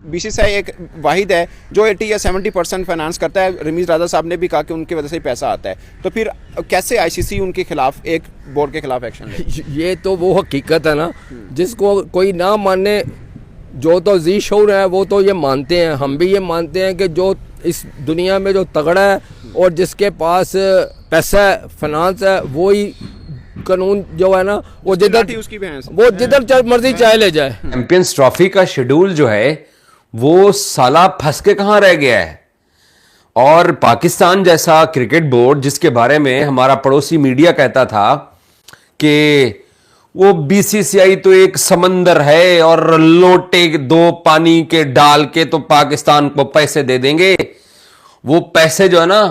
BCCI एक वाहिद है जो 80 या 70% फाइनेंस करता है। रमीज राजा साहब ने भी कहा कि उनकी वजह से ही पैसा आता है, तो फिर कैसे आईसीसी उनके खिलाफ एक बोर्ड के खिलाफ एक्शन ले? ये तो वो हकीकत है ना जिसको कोई ना माने। जो तो जी शऊर है वो तो ये मानते हैं, हम भी ये मानते हैं कि जो इस दुनिया में जो तगड़ा है और जिसके पास पैसा है, फाइनेंस है, वो ही कानून जो है ना वो जिधर मर्जी चाहे ले जाए। चैंपियंस ट्रॉफी का शेड्यूल जो है वो साला फंस के कहां रह गया है। और पाकिस्तान जैसा क्रिकेट बोर्ड जिसके बारे में हमारा पड़ोसी मीडिया कहता था कि वो बीसीसीआई तो एक समंदर है और लोटे दो पानी के डाल के तो पाकिस्तान को पैसे दे देंगे। वो पैसे जो है ना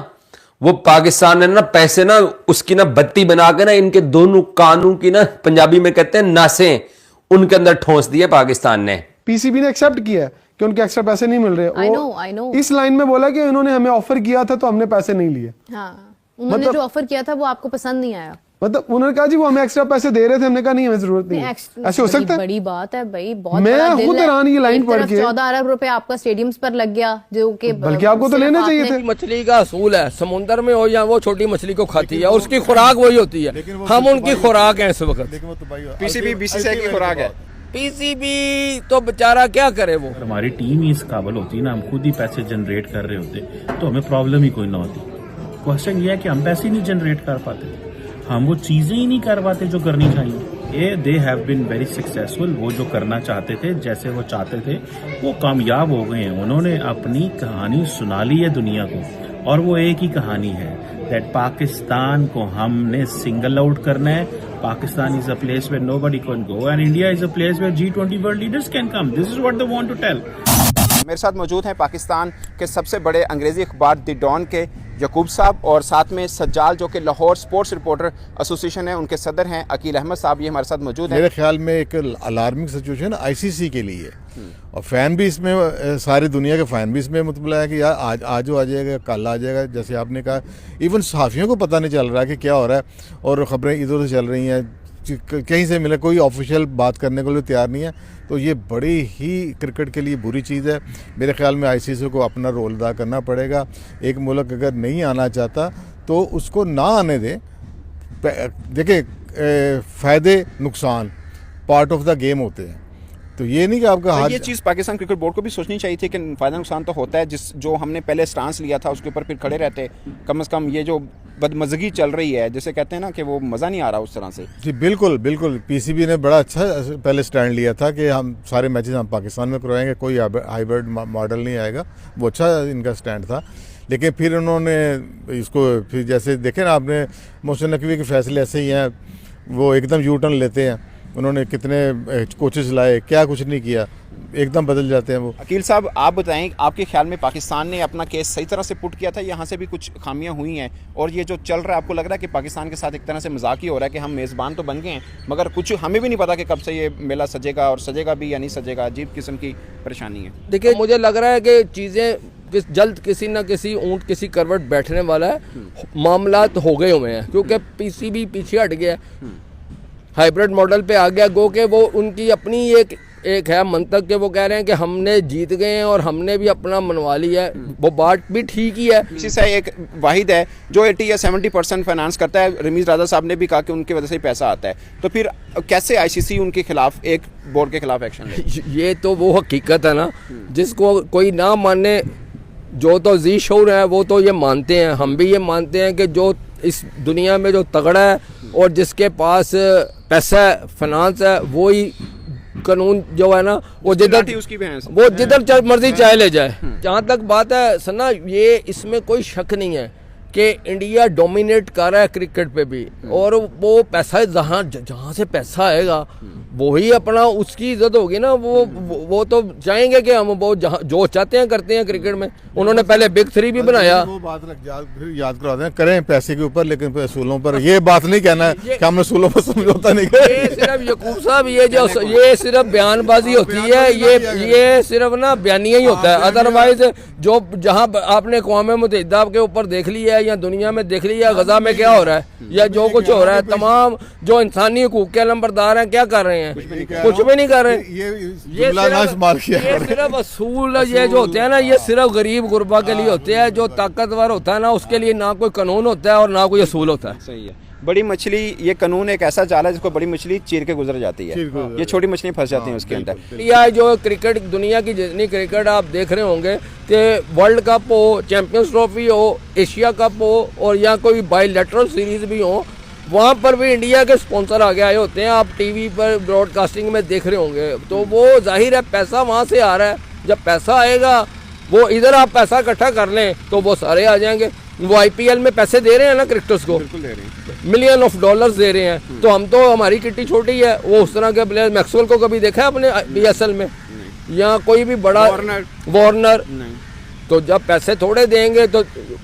वो पाकिस्तान ने ना पैसे ना उसकी ना बत्ती बना के ना इनके दोनों कानों की ना पंजाबी में कहते हैं नासें उनके अंदर ठोंस दिए पाकिस्तान ने। पीसीबी ने एक्सेप्ट किया कि उनके एक्स्ट्रा पैसे नहीं मिल रहे। I know. इस लाइन में बोला कि इन्होंने हमें ऑफर किया था तो हमने पैसे नहीं लिए। हाँ, उन्होंने जो ऑफर किया था वो आपको पसंद नहीं आया। मतलब उन्होंने कहा जी वो हमें एक्स्ट्रा पैसे दे रहे थे, हमने कहा नहीं हमें जरूरत नहीं है। ऐसे हो सकता है? बड़ी बात है भाई, बहुत मैं बड़ा दिल खुद है। हैरान ये लाइन पढ़ के 14 अरब रुपए आपका स्टेडियम्स पर लग गया, जो कि बल्कि आपको तो लेने चाहिए थे। मछली का असूल है, समुद्र में हो या वो छोटी मछली को खाती है, उसकी खुराक वही होती है। हम उनकी खुराक है इस वक्त। पीसीबी बीसीसीआई की खुराक है। पीसीबी तो बेचारा क्या करे। वो हमारी टीम ही इस काबिल होती ना, हम खुद ही पैसे जनरेट कर रहे होते तो हमें प्रॉब्लम ही कोई ना होती। क्वेश्चन ये है कि हम पैसे नहीं जनरेट कर पाते, हम वो चीजें ही नहीं कर पाते जो करनी चाहिए। They have been very successful. वो जो करना चाहते थे, जैसे वो चाहते थे, वो कामयाब हो गए हैं। उन्होंने अपनी कहानी सुना ली है दुनिया को, और वो एक ही कहानी है दैट पाकिस्तान को हमने सिंगल आउट करना है। Pakistan is a place where nobody can go and India is a place where G20 world leaders can come. This is what they want to tell. मेरे साथ मौजूद हैं पाकिस्तान के सबसे बड़े अंग्रेजी अखबार द डॉन के यकूब साहब, और साथ में सज्जाल जो कि लाहौर स्पोर्ट्स रिपोर्टर एसोसिएशन है उनके सदर हैं अकील अहमद साहब, ये हमारे साथ मौजूद हैं। मेरे ख्याल में एक अलार्मिंग सिचुएशन आईसीसी के लिए, और फैन भी इसमें, सारी दुनिया के फैन भी इसमें मुतमला है कि यार आज आ जाएगा, कल आ जाएगा। जैसे आपने कहा, इवन सहाफ़ियों को पता नहीं चल रहा कि क्या हो रहा है, और ख़बरें इधर उधर चल रही हैं, कहीं से मिले, कोई ऑफिशियल बात करने को लिए तैयार नहीं है। तो ये बड़ी ही क्रिकेट के लिए बुरी चीज़ है। मेरे ख्याल में आईसीसी को अपना रोल अदा करना पड़ेगा। एक मुल्क अगर नहीं आना चाहता तो उसको ना आने दें। देखिए, फ़ायदे नुकसान पार्ट ऑफ द गेम होते हैं, तो ये नहीं कि आपका हाथ। ये चीज़ पाकिस्तान क्रिकेट बोर्ड को भी सोचनी चाहिए थी कि फ़ायदा नुकसान तो होता है। जो हमने पहले स्टांस लिया था उसके ऊपर फिर खड़े रहते। कम से कम ये जो बदमज़गी चल रही है, जैसे कहते हैं ना कि वो मज़ा नहीं आ रहा उस तरह से। जी बिल्कुल बिल्कुल। पीसीबी ने बड़ा अच्छा पहले स्टैंड लिया था कि हम सारे मैचेस हम पाकिस्तान में करवाएंगे, कोई हाइब्रिड मॉडल नहीं आएगा। वो अच्छा इनका स्टैंड था। लेकिन फिर उन्होंने इसको फिर जैसे देखे ना आपने, मोहसिन नकवी के फैसले ऐसे ही हैं, वो एकदम यू टर्न लेते हैं। उन्होंने कितने कोचेस लाए, क्या कुछ नहीं किया, एकदम बदल जाते हैं वो। अकील साहब, आप बताएं, आपके ख्याल में पाकिस्तान ने अपना केस सही तरह से पुट किया था? यहाँ से भी कुछ खामियां हुई हैं, और ये जो चल रहा है, आपको लग रहा है कि पाकिस्तान के साथ एक तरह से मजाक ही हो रहा है कि हम मेज़बान तो बन गए हैं मगर कुछ हमें भी नहीं पता कि कब से ये मेला सजेगा, और सजेगा भी या नहीं सजेगा। अजीब किस्म की परेशानी है। देखिए, मुझे लग रहा है कि चीज़ें जल्द किसी न किसी ऊंट किसी करवट बैठने वाला है। मामलात हो गए हुए हैं क्योंकि पीसीबी पीछे हट गया, हाइब्रिड मॉडल पे आ गया। गो के वो उनकी अपनी एक है मंतक के वो कह रहे हैं कि हमने जीत गए हैं और हमने भी अपना मनवा लिया है। वो बात भी ठीक ही है। बीसीसीआई एक वाहिद है जो 80 या 70% फाइनेंस करता है। रमीज राजा साहब ने भी कहा कि उनकी वजह से ही पैसा आता है, तो फिर कैसे आईसीसी उनके खिलाफ एक बोर्ड के खिलाफ एक्शन ले? ये तो वो हकीकत है ना जिसको कोई ना माने। जो तो जी शऊर है वो तो ये मानते हैं, हम भी ये मानते हैं कि जो इस दुनिया में जो तगड़ा है और जिसके पास पैसा है, फाइनेंस है, वो ही कानून जो है ना वो जिधर मर्जी चाहे ले जाए। जहाँ तक बात है सना, ये इसमें कोई शक नहीं है कि इंडिया डोमिनेट कर रहा है क्रिकेट पे भी, और वो पैसा जहाँ से पैसा आएगा वही अपना उसकी इज्जत होगी ना। वो तो चाहेंगे कि हम वो जो चाहते हैं करते हैं क्रिकेट में। उन्होंने पहले बिग 3 भी बनाया। वो बात फिर याद करा दें, करें पैसे के ऊपर, लेकिन असूलों पर ये बात नहीं कहना है कि हमने असूलों पर समझौता नहीं किया। ये सिर्फ यकूब साहब, ये सिर्फ बयानबाजी होती है, ये सिर्फ ना बयानिया ही होता है। अदरवाइज जो जहाँ आपने अक़वाम मुत्तहिदा के ऊपर देख लिया है है या दुनिया में देख लिया गजा में क्या हो रहा है या जो कुछ हो रहा है, तमाम जो इंसानी हकूक के नंबरदार हैं क्या कर रहे हैं? कुछ भी नहीं कर रहे। ये सिर्फ असूल ये जो होते हैं ना, ये सिर्फ गरीब गुरबा के लिए होते हैं। जो ताकतवर होता है ना, उसके लिए ना कोई कानून होता है और ना कोई असूल होता है। सही है। बड़ी मछली, ये कानून एक ऐसा जाल है जिसको बड़ी मछली चीर के गुजर जाती है, ये छोटी मछलियां फंस जाती हैं उसके अंदर। या जो क्रिकेट, दुनिया की जितनी क्रिकेट आप देख रहे होंगे कि वर्ल्ड कप हो, चैंपियंस ट्रॉफी हो, एशिया कप हो और या कोई बायलैटरल सीरीज भी हो, वहाँ पर भी इंडिया के स्पॉन्सर आगे आए होते हैं। आप टीवी पर ब्रॉडकास्टिंग में देख रहे होंगे, तो वो जाहिर है पैसा वहाँ से आ रहा है। जब पैसा आएगा, वो इधर आप पैसा इकट्ठा कर लें तो वो सारे आ जाएंगे। वो आईपीएल में पैसे दे रहे हैं ना क्रिकेटर्स को, बिल्कुल दे रहे हैं, मिलियन ऑफ डॉलर्स दे रहे हैं। तो हम तो, हमारी किट्टी छोटी है। वो उस तरह के प्लेयर, मैक्सवेल को कभी देखा है अपने बीएसएल में? या कोई भी बड़ा वार्नर? तो जब पैसे थोड़े देंगे तो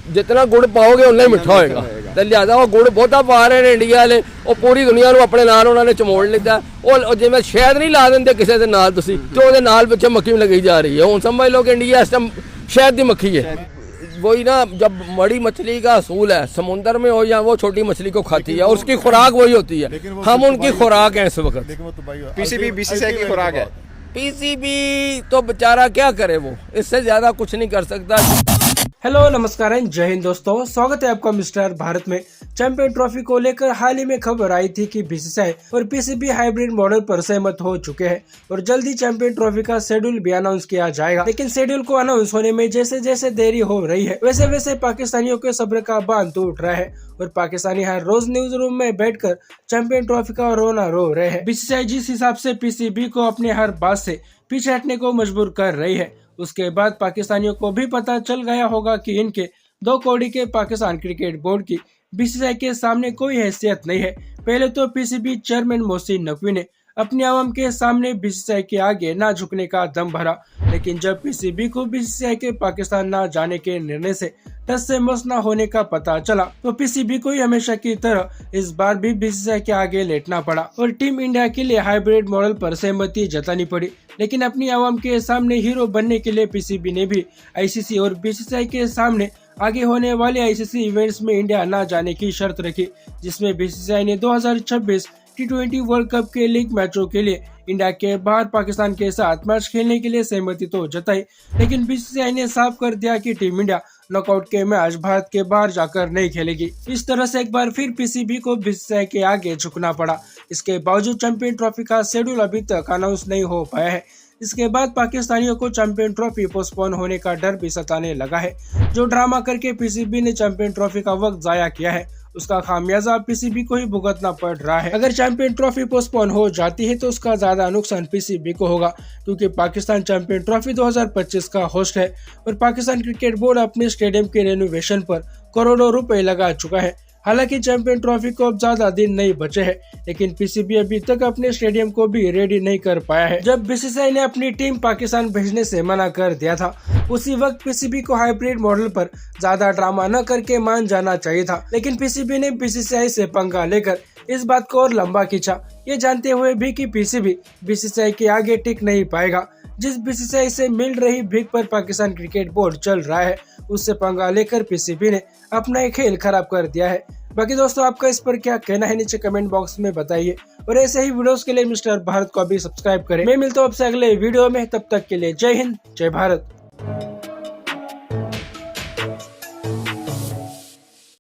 जितना गुड़ पाओगे उतना ही मिठा होएगा। तो लिहाजा वो गुड़ बहुता पा रहे हैं इंडिया वाले, और पूरी दुनिया को अपने नाल उन्होंने चमोड़ लिया। और जिवें शहद नहीं ला देंगे किसी के नाल तुसी, तो ਉਹਦੇ नाल पिछे मक्खी भी लगी जा रही है। हुण समझ लो कि इंडिया इस टाइम शहद की मक्खी है। वही ना, जब बड़ी मछली का असूल है, समुंदर में हो या वो छोटी मछली को खाती है, और उसकी खुराक वही होती है। हम उनकी खुराक हैं इस वक्त। पीसीबी बीसीसीआई की खुराक है। पीसीबी तो बेचारा क्या करे, वो इससे ज्यादा कुछ नहीं कर सकता। हेलो नमस्कार एंड जय हिंद दोस्तों, स्वागत है आपका मिस्टर भारत में। चैंपियन ट्रॉफी को लेकर हाल ही में खबर आई थी कि बीसीसीआई और पीसीबी हाइब्रिड मॉडल पर सहमत हो चुके हैं और जल्दी चैंपियन ट्रॉफी का शेड्यूल भी अनाउंस किया जाएगा। लेकिन शेड्यूल को अनाउंस होने में जैसे जैसे देरी हो रही है, वैसे वैसे पाकिस्तानियों के सब्र का बांध टूट रहा है और पाकिस्तानी हर रोज न्यूज रूम में बैठकर चैंपियन ट्रॉफी का रोना रो रहे हैं। बीसीसीआई जिस हिसाब से पीसीबी को अपने हर बात से पीछे हटने को मजबूर कर रही है, उसके बाद पाकिस्तानियों को भी पता चल गया होगा कि इनके 2 कौड़ी के पाकिस्तान क्रिकेट बोर्ड की बीसीसीआई के सामने कोई हैसियत नहीं है। पहले तो पीसीबी चेयरमैन मोहसिन नकवी ने अपने आवाम के सामने बीसीसीआई के आगे ना झुकने का दम भरा, लेकिन जब पीसीबी को बीसीसीआई के पाकिस्तान ना जाने के निर्णय से टस से मस न होने का पता चला, तो पीसीबी को ही हमेशा की तरह इस बार भी बीसीसीआई के आगे लेटना पड़ा और टीम इंडिया के लिए हाइब्रिड मॉडल पर सहमति जतानी पड़ी। लेकिन अपनी आवाम के सामने हीरो बनने के लिए पीसीबी ने भी आईसीसी और बीसीसीआई के सामने आगे होने वाले आईसीसी इवेंट्स में इंडिया न जाने की शर्त रखी, जिसमें बीसीसीआई ने 2026 T20 वर्ल्ड कप के लीग मैचों के लिए इंडिया के बाहर पाकिस्तान के साथ मैच खेलने के लिए सहमति तो जताई, लेकिन बीसीसीआई ने साफ कर दिया कि टीम इंडिया नॉकआउट के मैच भारत के बाहर जाकर नहीं खेलेगी। इस तरह से एक बार फिर पीसीबी को बीसीसीआई के आगे झुकना पड़ा। इसके बावजूद चैंपियन ट्रॉफी का शेड्यूल अभी तक अनाउंस नहीं हो पाया है। इसके बाद पाकिस्तानियों को चैंपियन ट्रॉफी पोस्टपोन होने का डर भी सताने लगा है। जो ड्रामा करके पीसीबी ने चैंपियन ट्रॉफी का वक्त जाया किया है, उसका खामियाजा पीसीबी को ही भुगतना पड़ रहा है। अगर चैंपियन ट्रॉफी पोस्टपोन हो जाती है तो उसका ज्यादा नुकसान पीसीबी को होगा, क्योंकि पाकिस्तान चैंपियन ट्रॉफी 2025 का होस्ट है और पाकिस्तान क्रिकेट बोर्ड अपने स्टेडियम के रेनोवेशन पर करोड़ों रुपए लगा चुका है। हालांकि चैंपियन ट्रॉफी को अब ज्यादा दिन नहीं बचे हैं, लेकिन पीसीबी अभी तक अपने स्टेडियम को भी रेडी नहीं कर पाया है। जब बीसीसीआई ने अपनी टीम पाकिस्तान भेजने से मना कर दिया था, उसी वक्त पीसीबी को हाइब्रिड मॉडल पर ज्यादा ड्रामा न करके मान जाना चाहिए था। लेकिन पीसीबी ने बीसीसीआई से पंगा लेकर इस बात को और लंबा खींचा, ये जानते हुए भी कि पीसीबी बीसीसीआई के आगे टिक नहीं पाएगा। जिस बीसीसीआई से मिल रही भीख पर पाकिस्तान क्रिकेट बोर्ड चल रहा है, उससे पंगा लेकर पीसीबी ने अपना एक खेल खराब कर दिया है। बाकी दोस्तों, आपका इस पर क्या कहना है नीचे कमेंट बॉक्स में बताइए और ऐसे ही वीडियोस के लिए मिस्टर भारत को अभी सब्सक्राइब करें। मैं मिलता हूँ आपसे अगले वीडियो में, तब तक के लिए जय हिंद जय भारत।